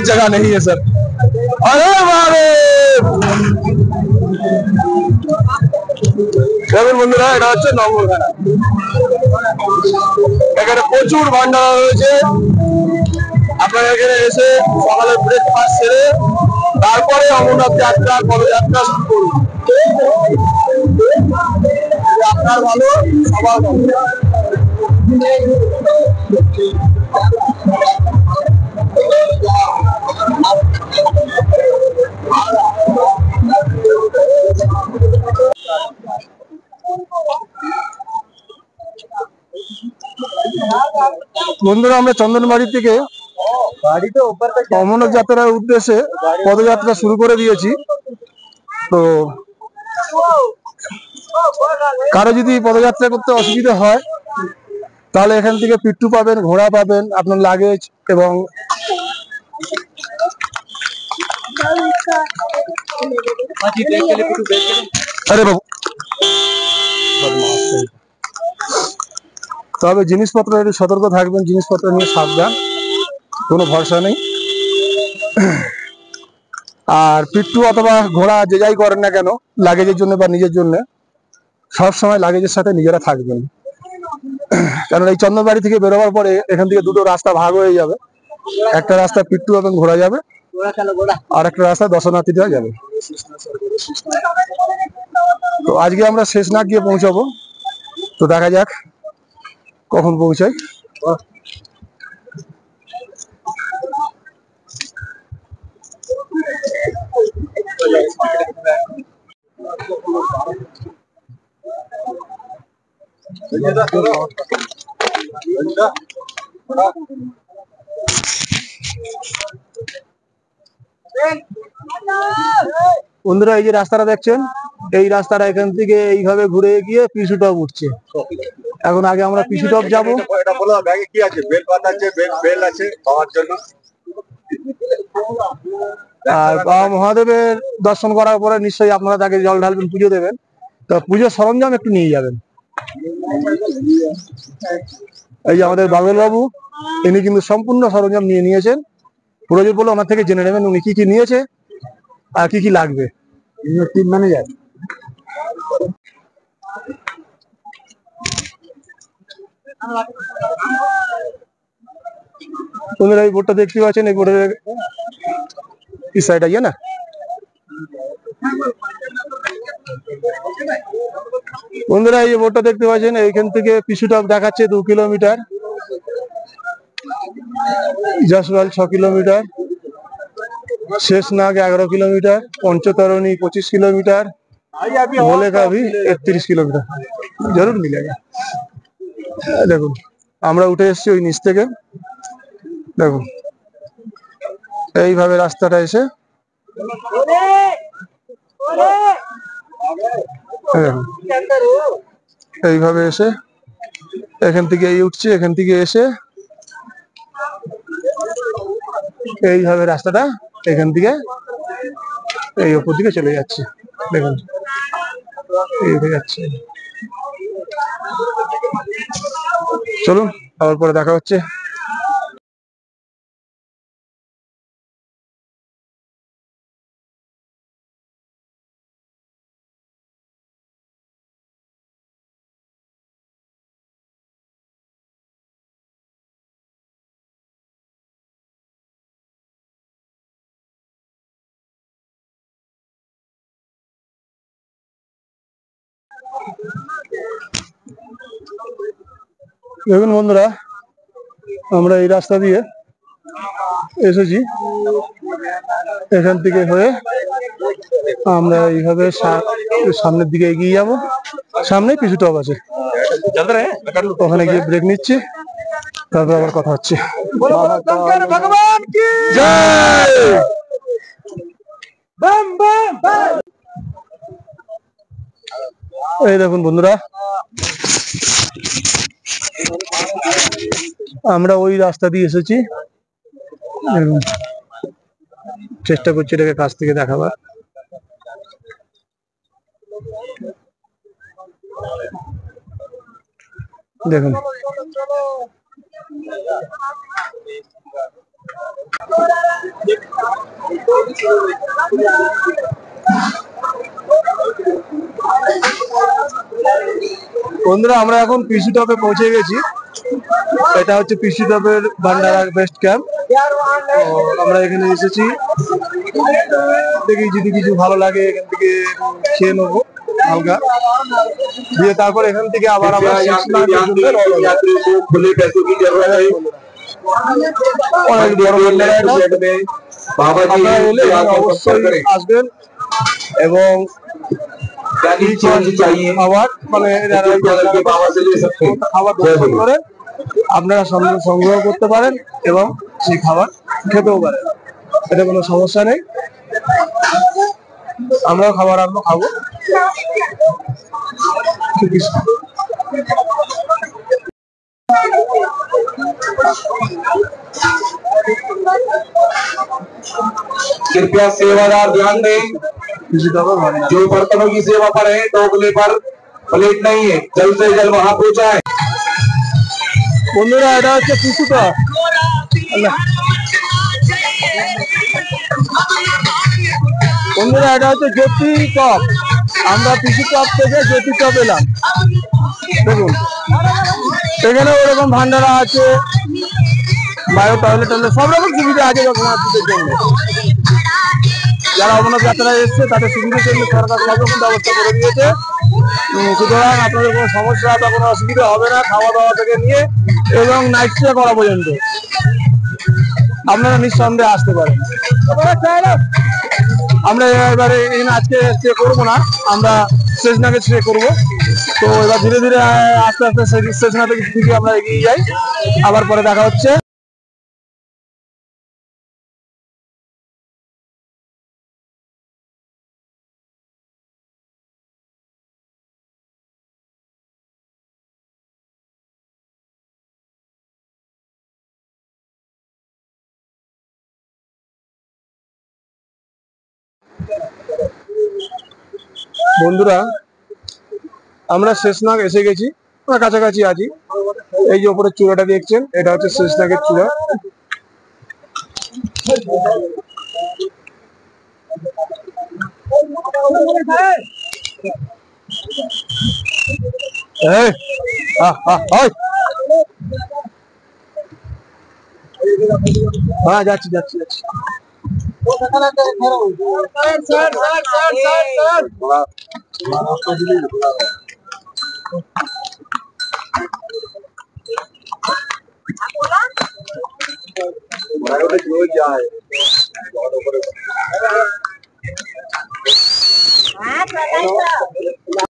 जगह नहीं है सर। अरे দেখুন বন্ধুরা, এটা হচ্ছে নগরখানা। এখানে প্রচুর ভান্ডারা রয়েছে। আপনারা এখানে এসে সকালে ব্রেকফাস্ট সেরে তারপরে অমরনাথ যাত্রা পদযাত্রা শুরু করুন। আপনার ভালো, সবার ভালো। বন্ধুরা, আমরা চন্দনবাড়ি থেকে অমরনাথ যাত্রার উদ্দেশ্যে পদযাত্রা শুরু করে দিয়েছি। তো কারো যদি পদযাত্রা করতে অসুবিধা হয় তাহলে এখান থেকে পিট্টু পাবেন, ঘোড়া পাবেন, আপনার লাগেজ এবং আরে বাবু, তবে জিনিসপত্র একটু সতর্ক থাকবেন, জিনিসপত্র নিয়ে সাবধান, কোনো ভরসা নেই। আর পিট্টু অথবা ঘোড়া যে যাই করেন না কেন, লাগেজের জন্য বা নিজের জন্য সবসময় লাগেজের সাথে নিজেরা থাকবেন। কারণ এই চন্দনবাড়ি থেকে বেরোবার পরে এখান থেকে দুটো রাস্তা ভাগ হয়ে যাবে। একটা রাস্তা পিট্টু এবং ঘোড়া যাবে, আর একটা রাস্তা দর্শনার্থীরা যাবে। তো আজকে আমরা শেষনাগ গিয়ে পৌঁছাবো। তো দেখা যাক কখন পৌঁছাই। বন্ধুরা, এই যে রাস্তাটা দেখছেন, এই রাস্তাটা এখান থেকে এইভাবে ঘুরে গিয়ে পিছু টপ উঠছে। এখন আগে আমরা পিছু টপ যাবো। কি আছে? বেল পাতা আছে, বেল আছে খাওয়ার জন্য। আর বাবা মহাদেবের দর্শন করার পরে নিশ্চয়ই আপনারা তাকে জল ঢালবেন, পুজো দেবেন। তো পুজোর সরঞ্জাম একটু নিয়ে যাবেন। এই যে আমাদের বাবেল বাবু, ইনি কিন্তু সম্পূর্ণ সরঞ্জাম নিয়ে নিয়েছেন। প্রয়োজন বলে ওনার থেকে জেনে নেবেন উনি কি কি নিয়েছে আর কি কি লাগবে। Team manager. বন্ধুরা, এই বোর্ডটা দেখতে পাচ্ছেন, এই বোর্ডের इस साइड आइए ना। বন্ধুরা, এই বোর্ডটা দেখতে পাচ্ছেন, এইখান থেকে পিছু টপ দেখাচ্ছে 2 কিলোমিটার, জসওয়াল 6 kilometre, Sheshnag 11 kilometre, Panchtarni 25 kilometre, भोले का भी 31 किलोमीटर जरूर मिलेगा। দেখুন আমরা উঠে এসেছি ওই নিচ থেকে। দেখুন এইভাবে রাস্তাটা এসে এইভাবে এসে এখান থেকে এই উঠছে, এখান থেকে এসে এইভাবে রাস্তাটা এখান থেকে এই উপর দিকে চলে যাচ্ছে। দেখুন এই উঠে যাচ্ছে। চলুন আবার পরে দেখা হচ্ছে। দেখুন বন্ধুরা, আমরা এই রাস্তা দিয়ে এসেছি। এখান থেকে হয়ে আমরা এইভাবে সামনের দিকে এগিয়ে যাব। সামনেই পিছু টপ আছে, ওখানে গিয়ে ব্রেক নিচ্ছি, তারপর আবার কথা হচ্ছে। ভগবান কি জয়। এই দেখুন বন্ধুরা, আমরা ওই রাস্তা দিয়ে এসেছি। চেষ্টা করছি এটাকে কাছ থেকে দেখাবার। দেখুন বন্ধুরা আমরা এখন পিসি টপে পৌঁছে গেছি। এটা হচ্ছে পিসি টপের ভান্ডারা বেস্ট ক্যাম্প। আমরা এখানে এসেছি, দেখি যদি কিছু ভালো লাগে এখান থেকে খেয়ে নেবো হালকা, দিয়ে তারপর এখান থেকে আবার আমরা অনেক বড় ভান্ডারা অবশ্যই আসবেন এবং খাবার মানে খাবার দর্শন করেন, আপনারা সংগ্রহ করতে পারেন এবং সেই খাবার খেতেও পারেন, এটা কোনো সমস্যা নেই। আমরাও খাবার খাবো। कृपया सेवादार ध्यान दें, जो बर्तनों की सेवा पर है टोकले पर प्लेट नहीं है, जल्द से जल्द वहां पहुंचाएं। বন্ধুরা এটা হচ্ছে পিসি টপ। বন্ধুরা এটা হচ্ছে জ্যোতি টপ। আমরা পিসি টপ থেকে জ্যোতি টপ এলাম। দেখুন এখানে ওরকম ভান্ডারা আছে, বায়ো টয়লেট সব রকম সুবিধা আছে দর্শনার্থীদের জন্য। যারা অমরনাথ যাত্রায় এসছে তাদের সুবিধার জন্য সরকার সব রকম ব্যবস্থা করে দিয়েছে। সুতরাং আপনাদের কোনো সমস্যা বা কোনো অসুবিধা হবে না, খাওয়া দাওয়া থেকে নিয়ে এবং নাইট স্টে করা পর্যন্ত আপনারা নিঃসন্দেহে আসতে পারেন। আমরা এবারে আজকে স্টে করবো না, আমরা শেষনাগে স্টে করবো। তো এবার ধীরে ধীরে আস্তে আস্তে শেষনাগের দিকে আমরা এগিয়ে যাই। আবার পরে দেখা হচ্ছে। বন্ধুরা আমরা শেষনাগ এসে গেছি, আমরা কাছাকাছি আছি। এই যে উপরের চূড়াটা দেখছেন, এটা হচ্ছে শেষনাগের চূড়া। হ্যাঁ যাচ্ছি যাচ্ছি যাচ্ছি।